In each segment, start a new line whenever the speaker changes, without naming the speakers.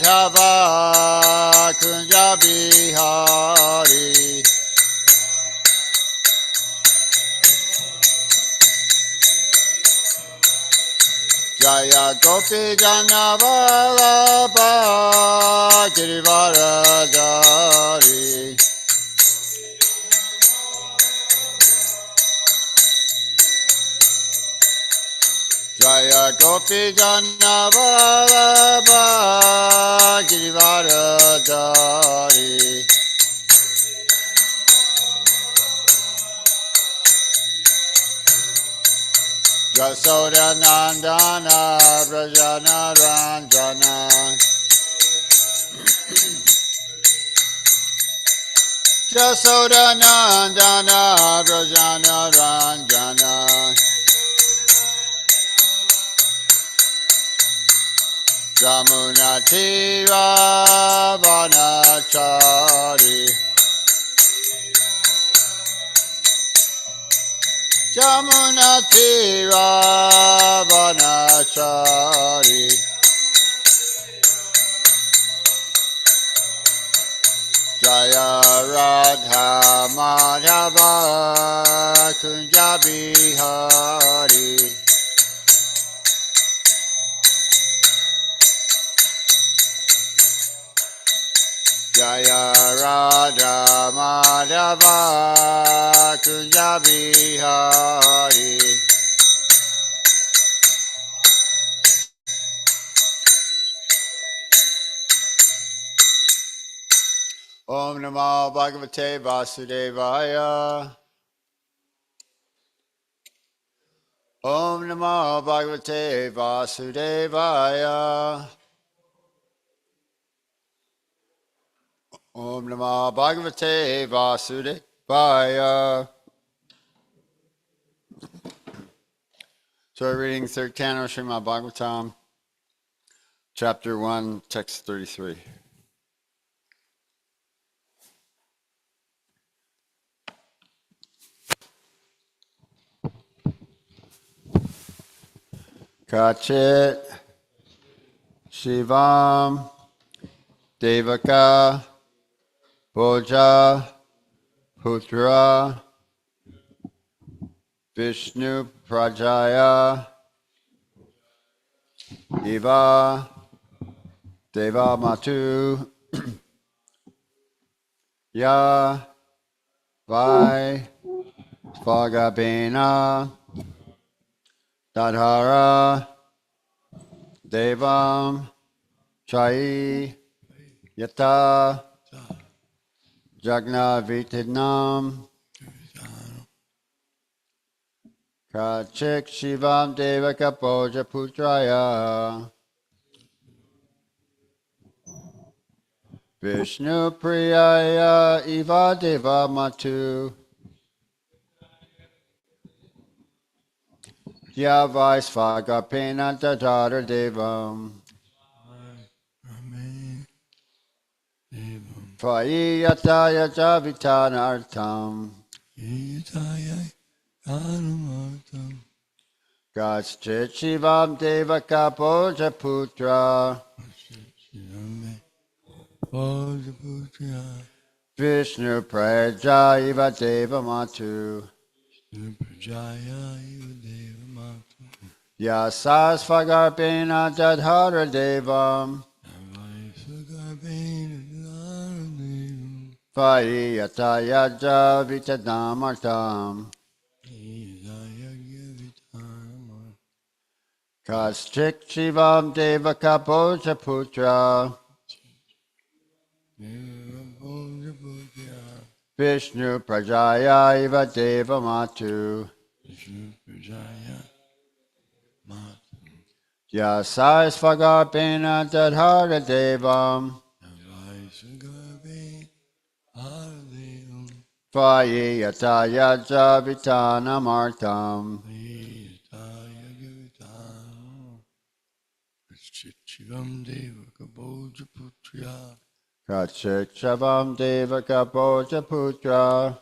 Madhava Kunja Bihari Jaya Gopi Jana Vallabha Girivaradari Jaya Gopi Jana Vallabha Girivaradari Yasoda Nandana Brajana Ranjana Yasoda Nandana Brajana Ranjana Jamuna Tira Vanachari Jamuna Tira Vanachari Jaya Radha Madhava Kunja Bihari Jaya Radha Madhava Kunja Bihari Om Namo Bhagavate Vasudevaya Om Namo Bhagavate Vasudevaya Om Namo Bhagavate Vasudevaya. So we're reading third canto Srimad Bhagavatam, chapter 1, text 33. Kachit Shivam Devaka Bhoja Putra Vishnu Prajaya Eva Deva Matu Ya Vai Svagabena Dadhara Devam Chai Yata Jagna Vitidnam Kachik Shivam Devaka Bhoja Putraya Vishnu Priyaya Eva Deva Matu Yavai Svagapena Dadhara Devam Tvayiyataya Javitanartam Kachit Shivam Devaka Bhoja Putra Vishnu Prajaiva Deva Matu Yasasvagarbena Dadhara Devam Vayataya Javitanamartam Kaschik Shivam Devaka Bhoja Putra Vishnu Prajaya Iva Deva Matu Yasasvagarbena Dadhara Devam Vayataya Javitanamartam Kachik Shivam Devaka Bhoja Putra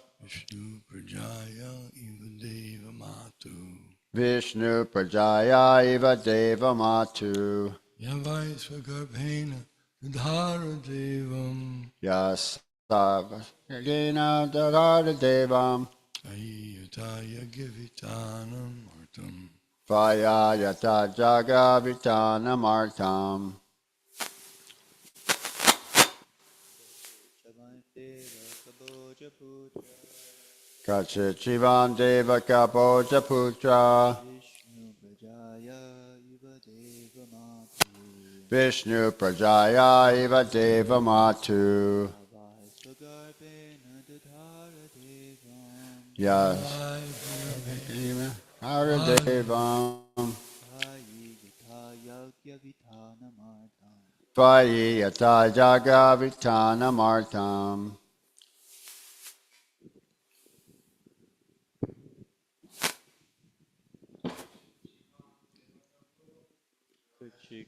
Vishnu Prajaya Iva Deva Matu
Dhara Devam
Yasavagena Dadara Devam
Ayutaya Givitanam Artam
Vaya Yata Jagavitanam Artam Kachichivam Deva Kapoja Putra Vishnu Prajaya Iva Deva Matu Yes Hare Devam Vayi Yata Jagavitanam Artam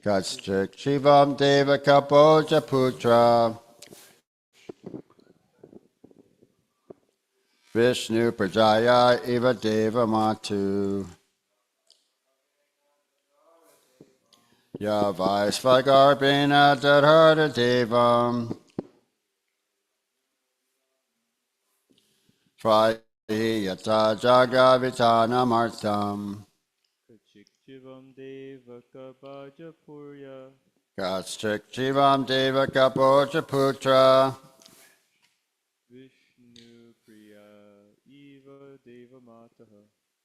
Kachik Shivam Deva Kapoja Putra Vishnu Prajaya Eva Deva Matu Yavaisvagarbena Dadhara Devam Svahi Yata Jagavitanam Artam
Shivam Deva Kabaja Purya
Kachik Shivam Deva Kapoja Putra
Vishnu Priya Eva Deva Mataha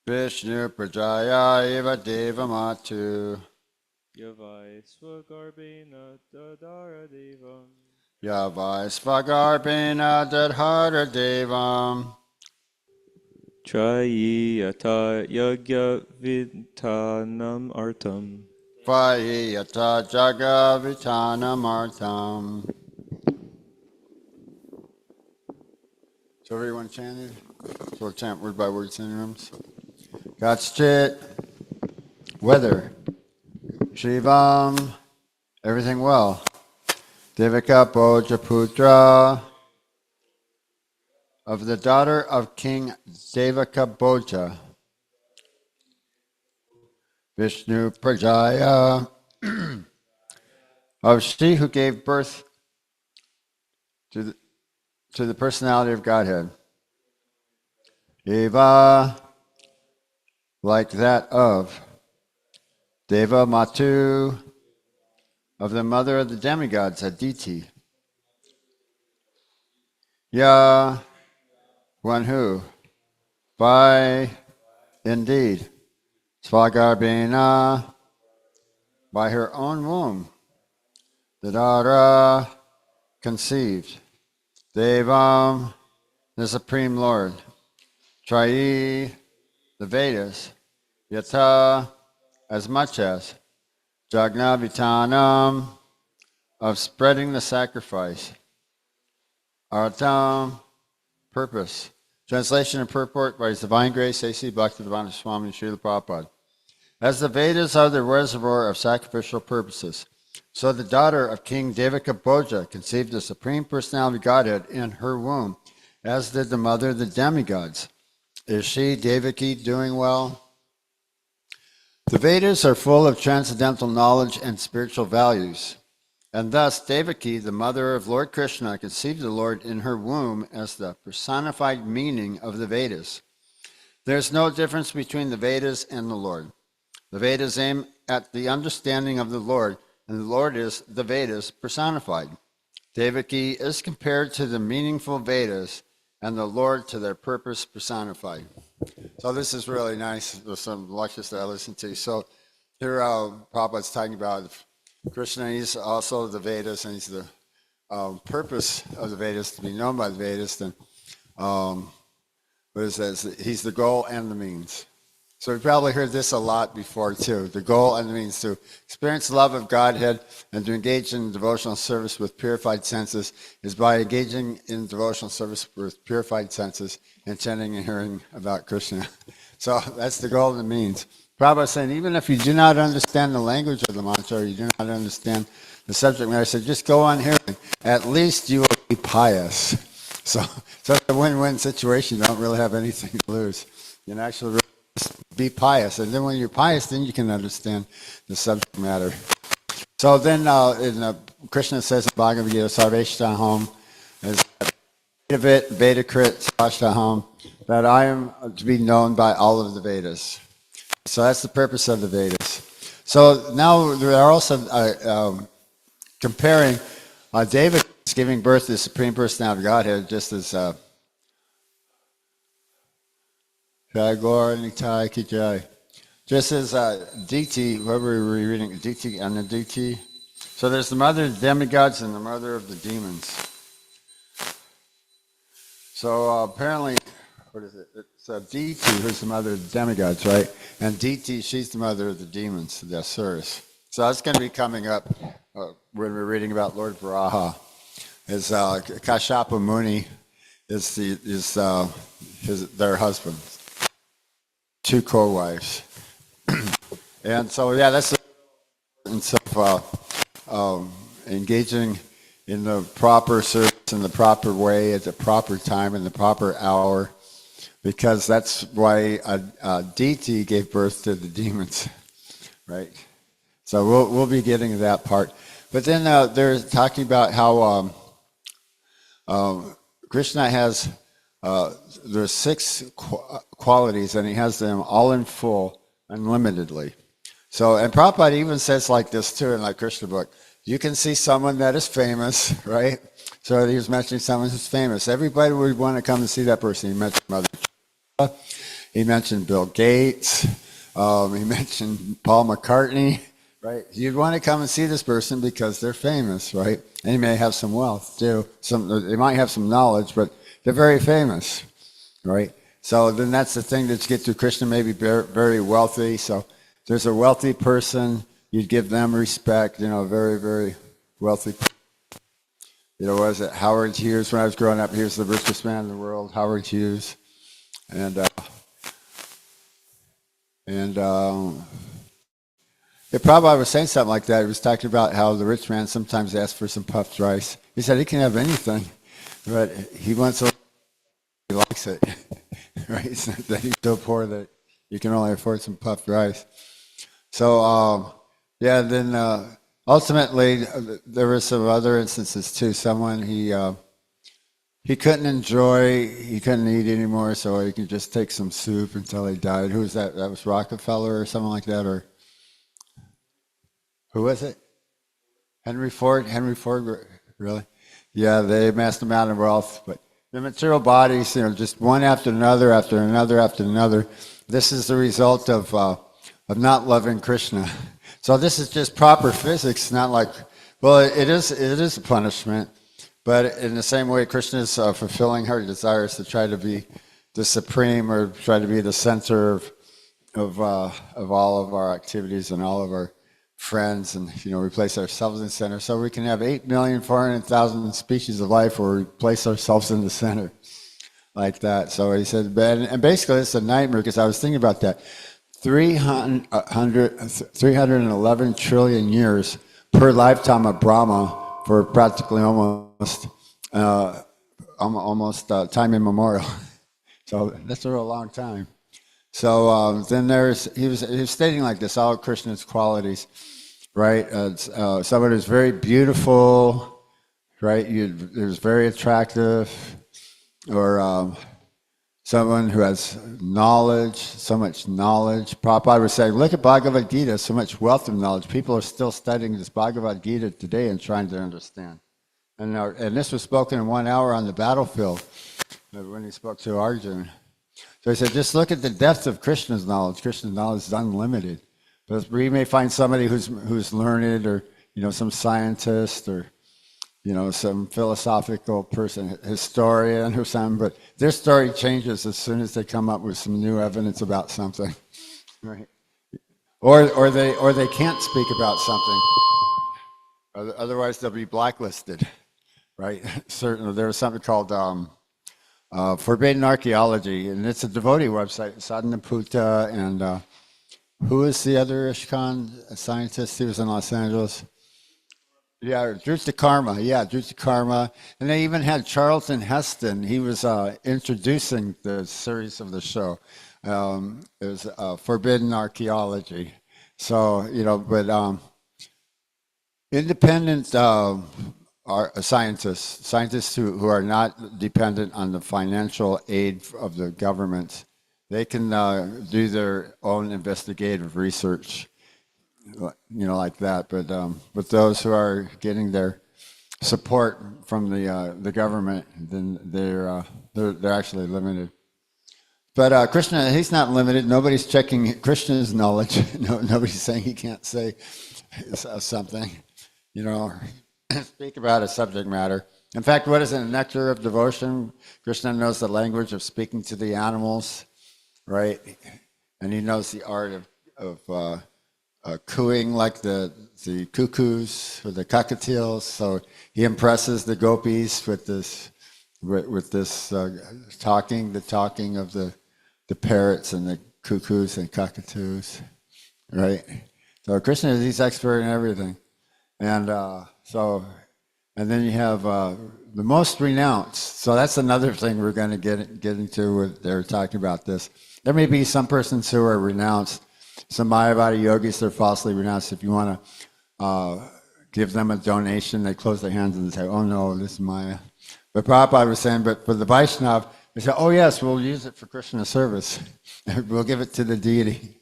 Vishnu Prajaya Eva Deva Matu
Yavai Swagarbena Dadara Devam
Yavaisvagarbena Dadhara Devam
Trayi Yata Yagya Vintanam Artam
Svahi Yata Jagavitanam Artam. So everyone chanted? So we'll chant word by word synonyms. Gotchit, weather. Shivam, everything well. Devika Bojaputra, of the daughter of King Devika Boja. Vishnu Prajaya, of she who gave birth to the personality of Godhead. Eva, like that of Deva Matu, of the mother of the demigods, Aditi. Ya, one who, by indeed, Svagarbena, by her own womb, Dadara, conceived, Devam, the Supreme Lord, Trayi, the Vedas, Yata, as much as, Jagnavitanam, of spreading the sacrifice, Artam, purpose. Translation and purport by His Divine Grace, A.C. Bhaktivedanta Swami Srila Prabhupada. As the Vedas are the reservoir of sacrificial purposes, so the daughter of King Devika Boja conceived the Supreme Personality of Godhead in her womb, as did the mother of the demigods. Is she, Devaki, doing well? The Vedas are full of transcendental knowledge and spiritual values, and thus Devaki, the mother of Lord Krishna, conceived the Lord in her womb as the personified meaning of the Vedas. There is no difference between the Vedas and the Lord. The Vedas aim at the understanding of the Lord, and the Lord is the Vedas personified. Devaki is compared to the meaningful Vedas, and the Lord to their purpose personified. So this is really nice. There's some lectures that I listened to. So here Prabhupada's talking about Krishna. He's also the Vedas, and he's the purpose of the Vedas to be known by the Vedas. And what it says, he's the goal and the means. So we probably heard this a lot before too. The goal and the means to experience the love of Godhead and to engage in devotional service with purified senses is by engaging in devotional service with purified senses and chanting and hearing about Krishna. So that's the goal and the means. Prabhupada is saying, even if you do not understand the language of the mantra, or you do not understand the subject matter, so just go on hearing. At least you will be pious. So it's a win-win situation. You don't really have anything to lose. You can actually be pious. And then when you're pious, then you can understand the subject matter. So then, Krishna says in Bhagavad Gita, Sarveshta is Vedakrit Svashtaham, that I am to be known by all of the Vedas. So that's the purpose of the Vedas. So now they are also comparing David is giving birth to the Supreme Personality of Godhead, just as Jagor Nitai Kijai. Just as DT, whoever we were reading, DT and the DT. So there's the mother of the demigods and the mother of the demons. So apparently, what is it? It's DT, who's the mother of the demigods, right? And DT, she's the mother of the demons, the Asuras. So that's going to be coming up when we're reading about Lord Varaha. Is Kashyapa Muni is their husband, two co-wives. And so, yeah, that's the importance of engaging in the proper service in the proper way at the proper time in the proper hour, because that's why DT gave birth to the demons, right? So we'll be getting to that part. But then they're talking about how Krishna has there's 6 qualities, and he has them all in full, unlimitedly. So, and Prabhupada even says like this too in like Krishna book. You can see someone that is famous, right? So he was mentioning someone who's famous. Everybody would want to come and see that person. He mentioned Mother Teresa. He mentioned Bill Gates. He mentioned Paul McCartney, right? You'd want to come and see this person because they're famous, right? And they may have some wealth too. They might have some knowledge, but they're very famous, right? So then that's the thing that you get to Krishna, maybe very wealthy. So there's a wealthy person, you'd give them respect, very, very wealthy. Was it Howard Hughes? When I was growing up, he was the richest man in the world, Howard Hughes. And Prabhupada was saying something like that. He was talking about how the rich man sometimes asks for some puffed rice. He said he can have anything, but he wants a he likes it. Right? It's not that he's so poor that you can only afford some puffed rice. So, then ultimately, there were some other instances too. Someone, he couldn't eat anymore, so he could just take some soup until he died. Who was that? That was Rockefeller or something like that? Or who was it? Henry Ford? Henry Ford, really? Yeah, they amassed a amount of wealth, but the material bodies, just one after another, after another, after another. This is the result of not loving Krishna. So this is just proper physics, not like, well, it is a punishment, but in the same way Krishna is fulfilling her desires to try to be the supreme or try to be the center of all of our activities and all of our friends, and we place ourselves in the center. So we can have 8,400,000 species of life, or we place ourselves in the center like that. So he said, and basically it's a nightmare, because I was thinking about that. 311 trillion years per lifetime of Brahma for practically almost time immemorial. So that's a real long time. So then he was stating like this, all Krishna's qualities, right? Someone who's very beautiful, right? Who's very attractive, or someone who has knowledge, so much knowledge. Prabhupada was saying, look at Bhagavad Gita, so much wealth of knowledge. People are still studying this Bhagavad Gita today and trying to understand. And this was spoken in 1 hour on the battlefield when he spoke to Arjuna. So he said, just look at the depth of Krishna's knowledge. Krishna's knowledge is unlimited. But we may find somebody who's learned, or some scientist, or some philosophical person, historian or something, but their story changes as soon as they come up with some new evidence about something, right? Or they can't speak about something. Otherwise, they'll be blacklisted, right? Certainly, there was something called Forbidden Archaeology, and it's a devotee website, Sadhanaputa, and who is the other Ishkan scientist? He was in Los Angeles. Yeah, Drutta Karma. And they even had Charlton Heston. He was introducing the series of the show. It was Forbidden Archaeology. So, but Independent are scientists who are not dependent on the financial aid of the government. They can do their own investigative research, like that. But those who are getting their support from the government, then they're actually limited. But Krishna, he's not limited. Nobody's checking Krishna's knowledge. Nobody's saying he can't say something, or speak about a subject matter. In fact, what is a nectar of devotion? Krishna knows the language of speaking to the animals, right? And he knows the art of cooing like the cuckoos or the cockatiels. So he impresses the gopis with this talking, the talking of the parrots and the cuckoos and cockatoos, right? So Krishna, he's expert in everything. And and then you have the most renounced. So that's another thing we're going to get into with they're talking about this. There may be some persons who are renounced. Some Mayavada yogis, they're falsely renounced. If you want to give them a donation, they close their hands and say, oh no, this is Maya. But Prabhupada was saying, but for the Vaishnav, they say, oh yes, we'll use it for Krishna service. We'll give it to the deity.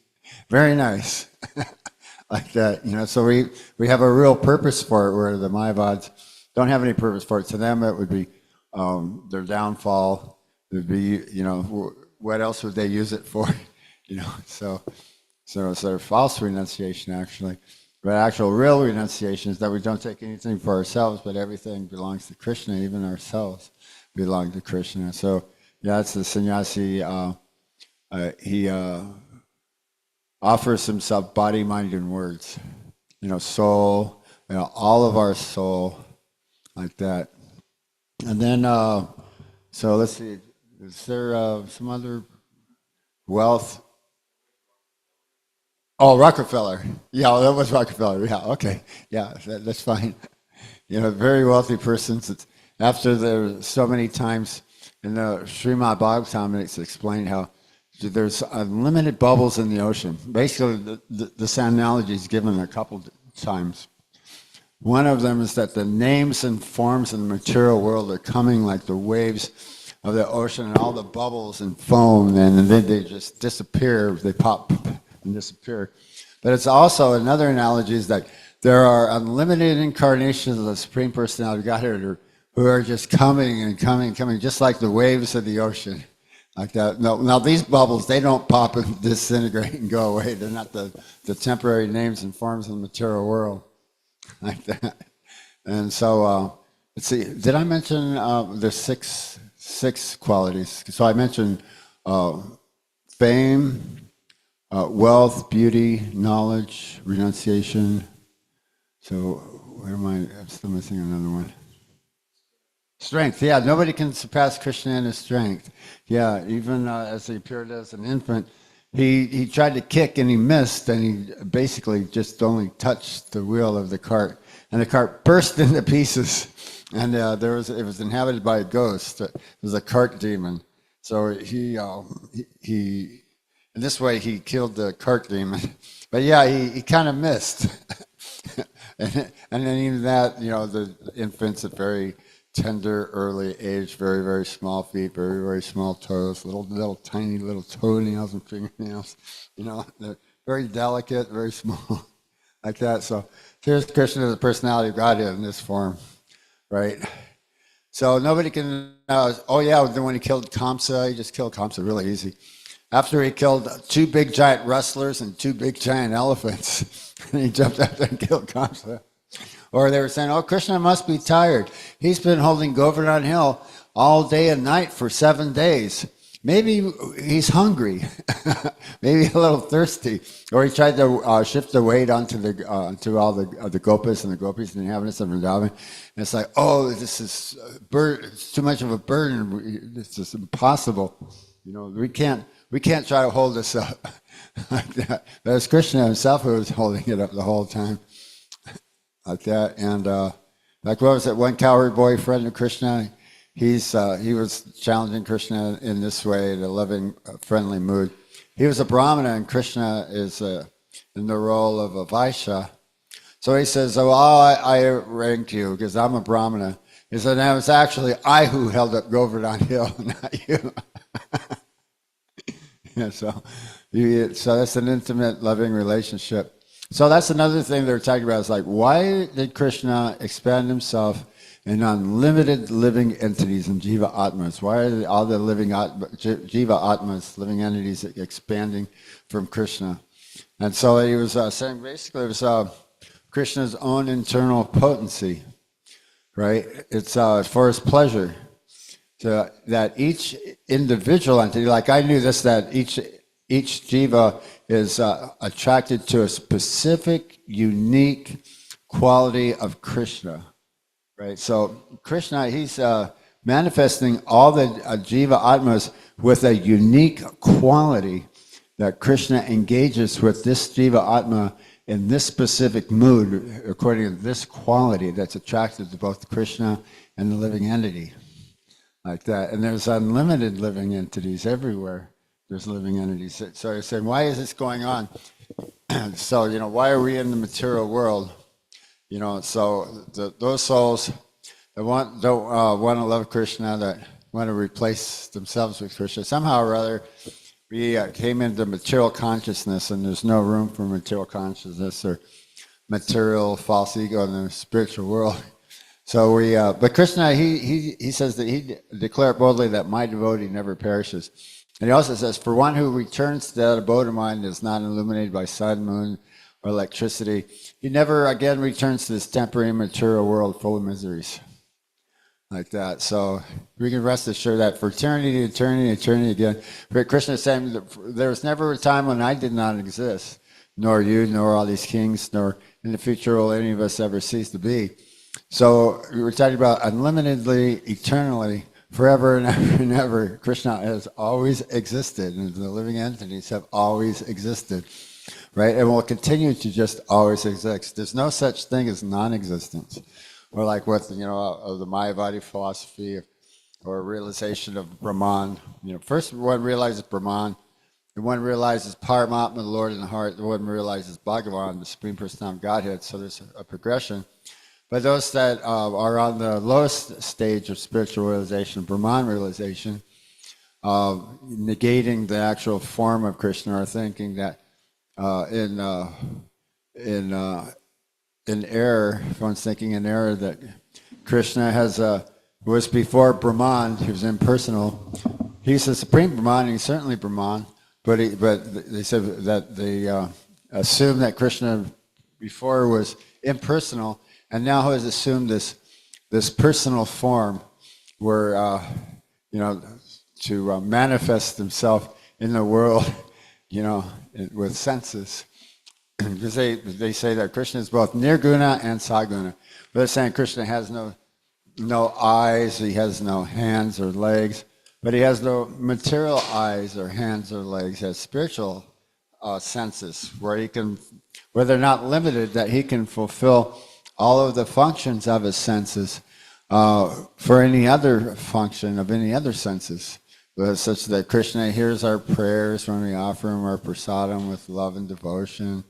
Very nice. Like that, so we have a real purpose for it, where the Mayavads don't have any purpose for it. To them, it would be their downfall. It would be, what else would they use it for? So it's a false renunciation, actually. But actual real renunciation is that we don't take anything for ourselves, but everything belongs to Krishna, even ourselves belong to Krishna. So, that's the sannyasi. He offers himself body, mind, and words. Soul, all of our soul, like that. And then, so let's see, is there some other wealth? Oh, Rockefeller. Yeah, that was Rockefeller. Yeah, okay. Yeah, that's fine. Very wealthy persons. After there's so many times in the Srimad Bhagavatam, it's explained how there's unlimited bubbles in the ocean. Basically, this analogy is given a couple times. One of them is that the names and forms in the material world are coming like the waves of the ocean, and all the bubbles and foam, and then they just disappear. They pop and disappear. But it's also another analogy is that there are unlimited incarnations of the Supreme Personality of Godhead who are just coming and coming and coming, just like the waves of the ocean. Like that. Now these bubbles, they don't pop and disintegrate and go away. They're not the temporary names and forms of the material world, like that. And so, let's see. Did I mention there's six qualities? So I mentioned fame, wealth, beauty, knowledge, renunciation. So where am I? I'm still missing another one. Strength, yeah. Nobody can surpass Krishna in his strength. Yeah, even as he appeared as an infant, he tried to kick and he missed, and he basically just only touched the wheel of the cart, and the cart burst into pieces. And it was inhabited by a ghost. It was a cart demon. So he in this way he killed the cart demon. But yeah, he kind of missed. and then even that, the infants at very tender, early age, very, very small feet, very, very small toes, little tiny little toenails and fingernails. They're very delicate, very small, like that. So here's Krishna, the personality of Godhead in this form, right? So nobody can. Then when he killed Kamsa, he just killed Kamsa really easy. After he killed 2 big giant wrestlers and 2 big giant elephants, and he jumped out there and killed Kamsa. Or they were saying, oh, Krishna must be tired. He's been holding Govardhan Hill all day and night for 7 days. Maybe he's hungry, maybe a little thirsty. Or he tried to shift the weight onto all the gopas and the gopis and the inhabitants of Vrindavan. And it's like, oh, this is it's too much of a burden. This is impossible. We can't try to hold this up like that. But it's Krishna himself who was holding it up the whole time. Like that, and like what was that one cowherd boy friend of Krishna? He was challenging Krishna in this way, in a loving, friendly mood. He was a Brahmana, and Krishna is in the role of a Vaishya. So he says, oh, I ranked you because I'm a Brahmana. He said, no, it's actually I who held up Govardhan Hill, not you. Yeah, so that's an intimate, loving relationship. So that's another thing they're talking about. Is like, why did Krishna expand himself in unlimited living entities and jiva atmas? Why are all the jiva atmas, living entities, expanding from Krishna? And so he was saying basically it was Krishna's own internal potency, right? It's for his pleasure. So that each individual entity, like I knew this, that each jiva is attracted to a specific, unique quality of Krishna, right? So Krishna, he's manifesting all the jiva atmas with a unique quality that Krishna engages with this jiva atma in this specific mood, according to this quality that's attracted to both Krishna and the living entity. Like that. And there's unlimited living entities everywhere. There's living entities. So you're saying, why is this going on? So, why are we in the material world? So those souls that don't want to love Krishna, that want to replace themselves with Krishna, somehow or other, we came into material consciousness, and there's no room for material consciousness or material false ego in the spiritual world. So but Krishna, he says that he declared boldly that my devotee never perishes. And he also says, for one who returns to that abode of mine is not illuminated by sun, moon, or electricity, he never again returns to this temporary material world full of miseries. Like that. So we can rest assured that for eternity, eternity again. But Krishna is saying that there was never a time when I did not exist, nor you, nor all these kings, nor in the future will any of us ever cease to be. So we were talking about unlimitedly, eternally, forever and ever and ever. Krishna has always existed, and the living entities have always existed, right? And will continue to just always exist. There's no such thing as non-existence, or like with of the Mayavadi philosophy, or realization of Brahman. First one realizes Brahman, the one realizes Paramatma, the Lord in the heart. The one realizes Bhagavan, the Supreme Personality of Godhead. So there's a progression. But those that are on the lowest stage of spiritual realization, Brahman realization, negating the actual form of Krishna, are thinking that in error, if one's thinking in error, that Krishna was before Brahman. He was impersonal. He's the supreme Brahman, and he's certainly Brahman. But they said that they assume that Krishna before was impersonal, and now has assumed this personal form, where to manifest himself in the world, with senses. Because they say that Krishna is both nirguna and saguna. But they're saying Krishna has no eyes, he has no hands or legs, but he has no material eyes or hands or legs. He has spiritual senses where they're not limited, that he can fulfill all of the functions of his senses for any other function of any other senses. Such that Krishna hears our prayers when we offer him our prasadam with love and devotion.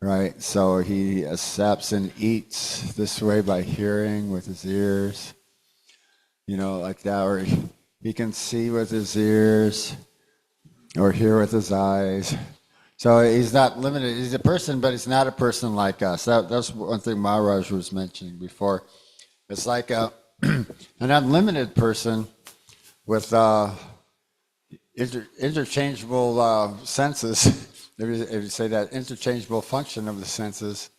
Right, so he accepts and eats this way by hearing with his ears, like that, or he can see with his ears, or hear with his eyes. So he's not limited. He's a person, but he's not a person like us. That's one thing Maharaj was mentioning before. It's like an unlimited person with interchangeable senses. If you say that, interchangeable function of the senses,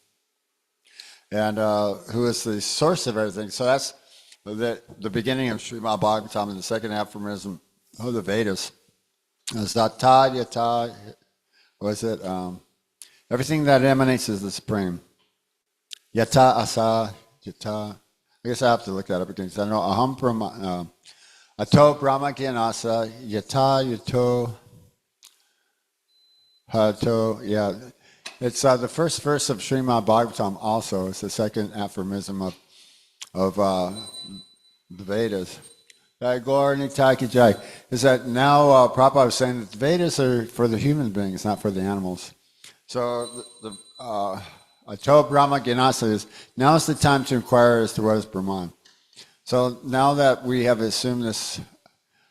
and who is the source of everything. So that's the beginning of Srimad Bhagavatam, and the second aphorism of the Vedas. Is Yata, Yata, what is it? Everything that emanates is the Supreme. Yata, Asa, Yata. I guess I have to look that up again, because I know Aham Brahma, Ato Brahma Gyanasa, Yata, Yato, Yeah, it's the first verse of Srimad Bhagavatam. Also, it's the second aphorism of the Vedas. Gaur Nitai Ki Jai. Is that now Prabhupada was saying that the Vedas are for the human beings, not for the animals. So Ato Brahma Gyanasa is, now is the time to inquire as to what is Brahman. So now that we have assumed this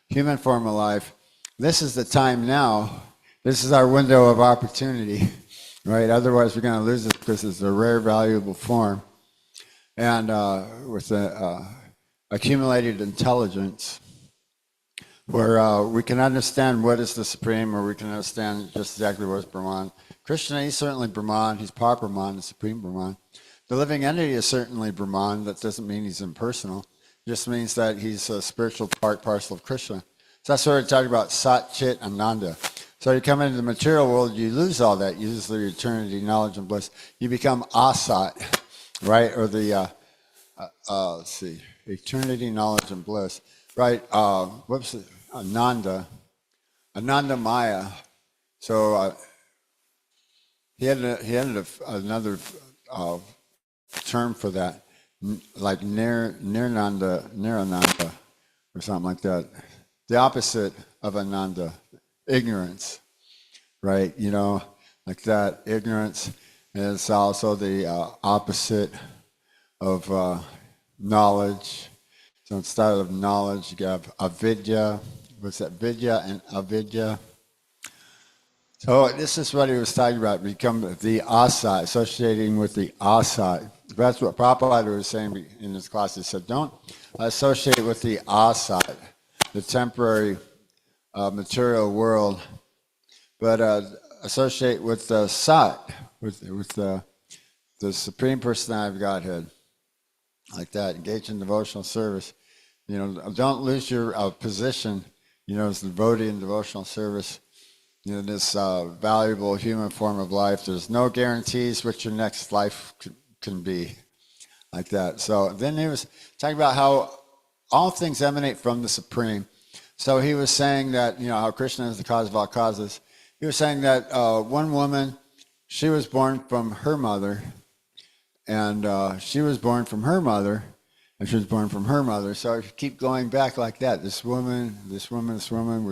human form of life, this is the time now. This is our window of opportunity, right? Otherwise, we're going to lose it because it's a rare, valuable form. And with the accumulated intelligence, where we can understand what is the Supreme, or we can understand just exactly what is Brahman. Krishna, he's certainly Brahman. He's Par Brahman, the Supreme Brahman. The living entity is certainly Brahman. That doesn't mean he's impersonal. It just means that he's a spiritual part parcel of Krishna. So that's what we're talking about, Sat, Chit, Ananda. So you come into the material world, you lose all that. You lose the eternity, knowledge, and bliss. You become Asat, right? Or the, let's see, eternity, knowledge, and bliss. Right, whoops, Ananda Maya. So he had another term for that, like Nirananda, or something like that. The opposite of Ananda, ignorance, right? You know, like that. Ignorance is also the opposite of knowledge. So instead of knowledge, you have avidya. What's that? Vidya and avidya. So this is what he was talking about, become the asat, associating with the asat. That's what Prabhupada was saying in his class. He said, don't associate with the asat, the temporary material world, but associate with the sat, with the Supreme Personality of Godhead. Like that, engage in devotional service. You know, don't lose your position, you know, as a devotee in devotional service. You know, this valuable human form of life. There's no guarantees what your next life can be. Like that. So then he was talking about how all things emanate from the Supreme. So he was saying that, you know, how Krishna is the cause of all causes. He was saying that one woman, she was born from her mother, and she was born from her mother, and she was born from her mother. So if you keep going back like that, this woman was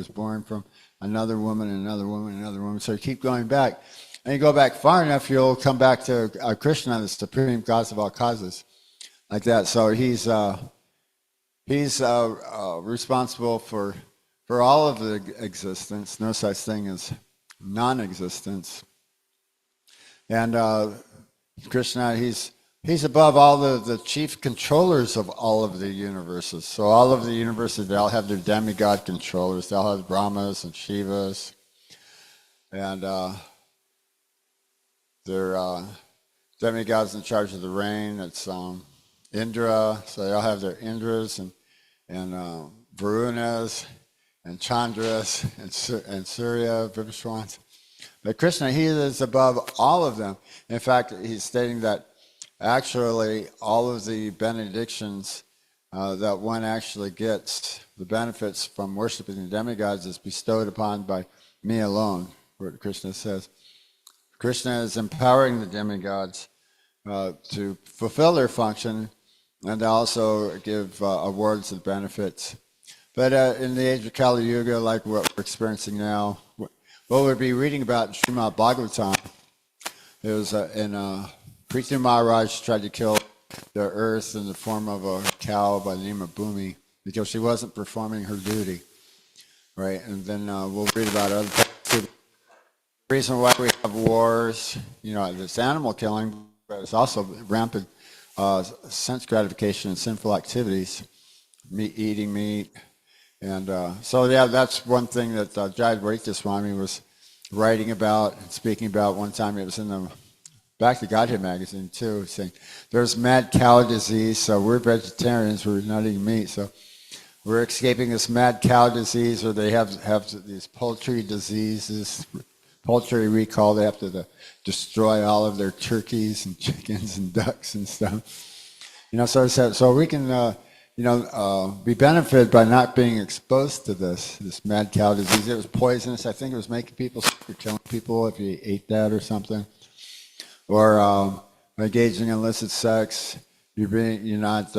born from another woman, another woman, another woman. So you keep going back. And you go back far enough, you'll come back to Krishna, the supreme cause of all causes. Like that. So he's responsible for all of the existence. No such thing as non-existence. And Krishna, he's above all the chief controllers of all of the universes. So all of the universes, they all have their demigod controllers. They all have Brahmas and Shivas. And they're demigods in charge of the rain. It's Indra. So they all have their Indras and Varunas and Chandras and Surya, Vivishwans. But Krishna, he is above all of them. In fact, he's stating that actually all of the benedictions that one actually gets, the benefits from worshiping the demigods, is bestowed upon by me alone, what Krishna says. Krishna is empowering the demigods to fulfill their function and also give awards and benefits. But in the age of Kali Yuga, like what we're experiencing now, what we'll be reading about in Srimad Bhagavatam, it was Prithu Maharaj tried to kill the earth in the form of a cow by the name of Bhumi because she wasn't performing her duty, right? And then we'll read about other things too. The reason why we have wars, you know, it's animal killing, but it's also rampant sense gratification and sinful activities, eating meat. And so, yeah, that's one thing that Jayadvaita Swami was writing about and speaking about one time. It was in the Back to Godhead magazine, too, saying there's mad cow disease, so we're vegetarians, we're not eating meat, so we're escaping this mad cow disease, or they have these poultry diseases, poultry recall. They have to destroy all of their turkeys and chickens and ducks and stuff. You know, so we can... be benefited by not being exposed to this mad cow disease. It was poisonous. I think it was making people sick or killing people if you ate that or something. Or engaging in illicit sex. You're not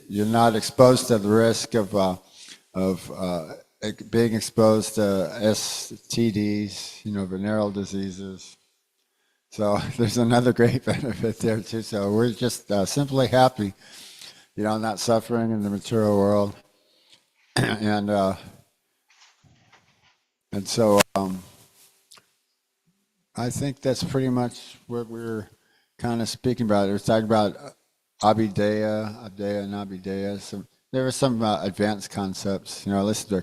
You're not exposed to the risk of being exposed to STDs, venereal diseases. So there's another great benefit there too. So we're just simply happy, not suffering in the material world, and so I think that's pretty much what we're kind of speaking about. We're talking about Abhideya, and Abhideya. There were some advanced concepts. I listened to a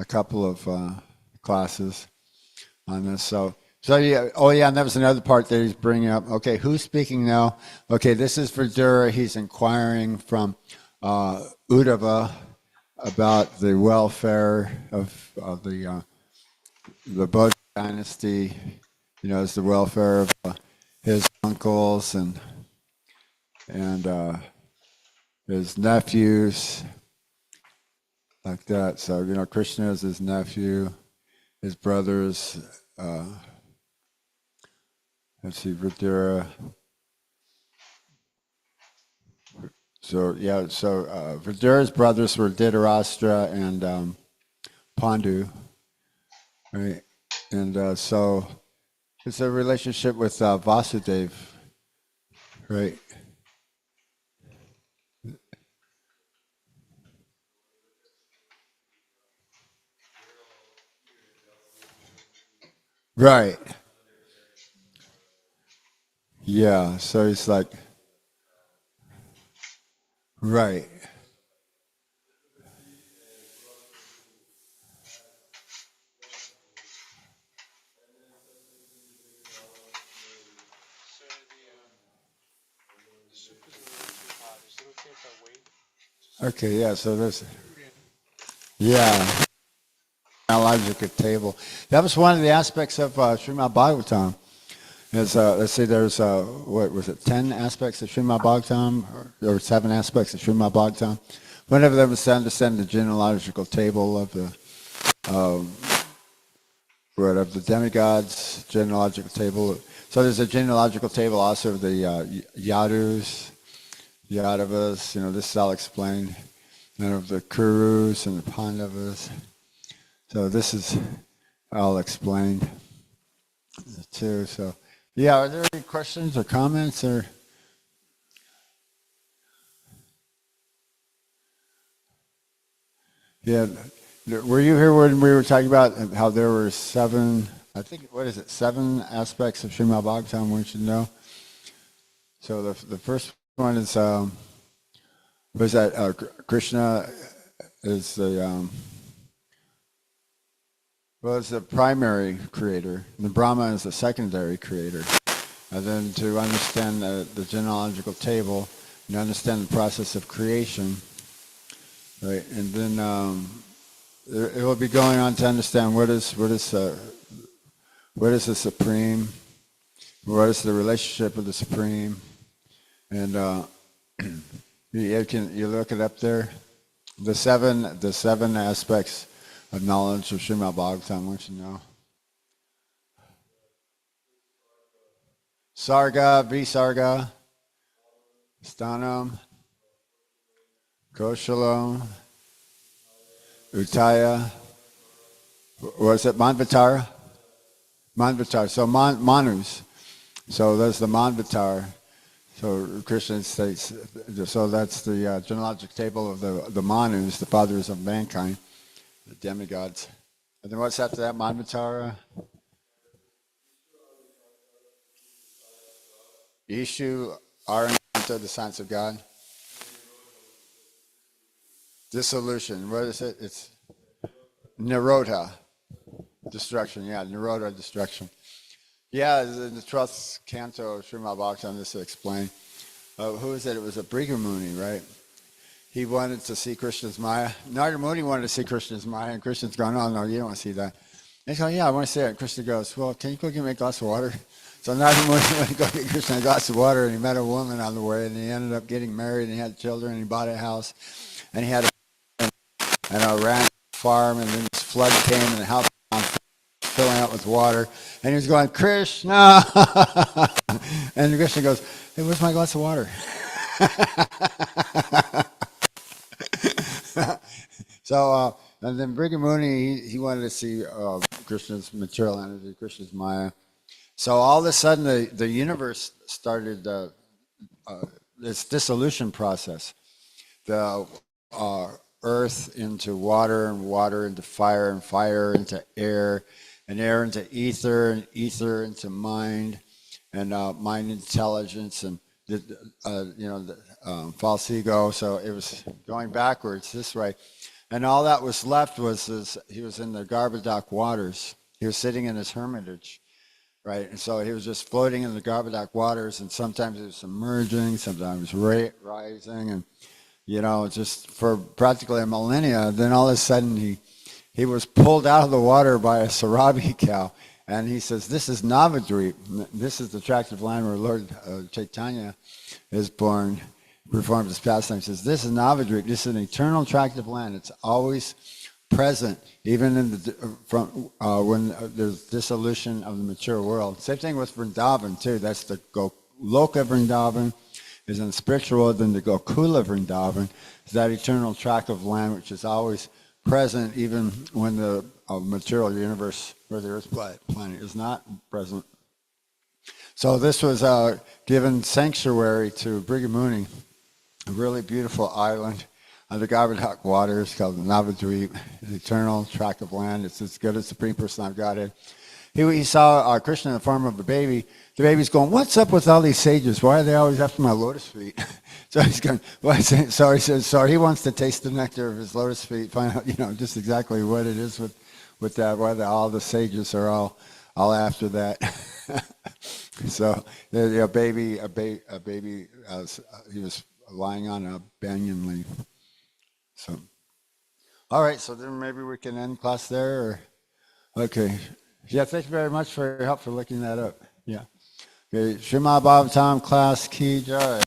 couple of classes on this. So yeah. Oh yeah, and that was another part that he's bringing up. Okay, who's speaking now? Okay, this is for Dura. He's inquiring from Uddhava about the welfare of the Bodhi dynasty. As the welfare of his uncles and his nephews, like that. So Krishna is his nephew, his brothers. Let's see, Vidura. So yeah, so Vidura's brothers were Dhritarashtra and Pandu, right? And so it's a relationship with Vasudeva, right? Right. Yeah. So it's like, right. Okay. Yeah. So there's, yeah, analogical table. That was one of the aspects of Srimad Bhagavatam. Let's see, there's, what was it, 10 aspects of Srimad Bhagavatam, or 7 aspects of Srimad Bhagavatam. One of them was to understand the genealogical table of the demigods, genealogical table. So there's a genealogical table also of the Yadus, Yadavas, this is all explained, and of the Kurus and the Pandavas. So this is all explained too. So, yeah, are there any questions or comments or? Yeah, were you here when we were talking about how there were 7? I think, what is it? 7 aspects of Srimad Bhagavatam we should know. So the first one is was that Krishna is is the primary creator, and the Brahma is the secondary creator. And then to understand the genealogical table, and understand the process of creation, right? And then it will be going on to understand what is the supreme, what is the relationship of the supreme, and you look it up there. The seven aspects of knowledge of Srimad Bhagavatam. Once you know, Sarga, Visarga, Stanam, Koshalam, Uttaya. Was it Manvatara? Manvatara. So Manus. So there's the Manvatara. So Krishna states. So that's the genealogical table of the Manus, the fathers of mankind, the demigods. And then what's after that? Manvatara. Ishu, Arahanta, the science of God. Dissolution. What is it? It's Nirodha. Destruction. Yeah, Nirodha, destruction. Yeah, in the 12th canto of Srimad Bhagavatam, this is explained. Who is it? It was a Brigham Muni, right? He wanted to see Krishna's Maya. Narada Muni wanted to see Krishna's Maya, and Krishna's going, oh, no, you don't want to see that. And he's going, yeah, I want to see it. And Krishna goes, well, can you go get me a glass of water? So Narada Muni went to go get Krishna a glass of water, and he met a woman on the way, and he ended up getting married, and he had children, and he bought a house, and he had a ranch farm, and then this flood came, and the house was filling up with water, and he was going, Krishna! And Krishna goes, hey, where's my glass of water? So, and then Brigham Muni, he wanted to see Krishna's material energy, Krishna's Maya. So all of a sudden, the universe started this dissolution process. The earth into water, and water into fire, and fire into air, and air into ether, and ether into mind, and mind intelligence, and the false ego. So it was going backwards this way, and all that was left was he was in the Garbhodak waters. He was sitting in his hermitage, right? And so he was just floating in the Garbhodak waters, and sometimes it was submerging, sometimes rising, and just for practically a millennia. Then all of a sudden he was pulled out of the water by a Sarabi cow, and he says, "This is Navadvip. This is the tract of land where Lord Chaitanya is born, performed his pastime." He says, "This is Navadvip. This is an eternal tract of land. It's always present, even in when there's dissolution of the mature world." Same thing with Vrindavan too. That's the Loka Vrindavan. Is in the spiritual world, then the Gokula Vrindavan is that eternal tract of land which is always present, even when the material universe, or the Earth planet, is not present. So this was given sanctuary to Brigamuni, a really beautiful island on the Garbhodak waters called the Navadvip, the eternal tract of land. It's as good as Supreme Personality of Godhead. He saw Krishna in the form of a baby. The baby's going, "What's up with all these sages? Why are they always after my lotus feet?" So he's going, so he says, he wants to taste the nectar of his lotus feet, find out, just exactly what it is with that, why all the sages are all after that. So a baby, he was lying on a banyan leaf. So, all right, so then maybe we can end class there, or okay. Yeah, thank you very much for your help for looking that up. Yeah. Okay, Srimad Bhagavatam class ki jai.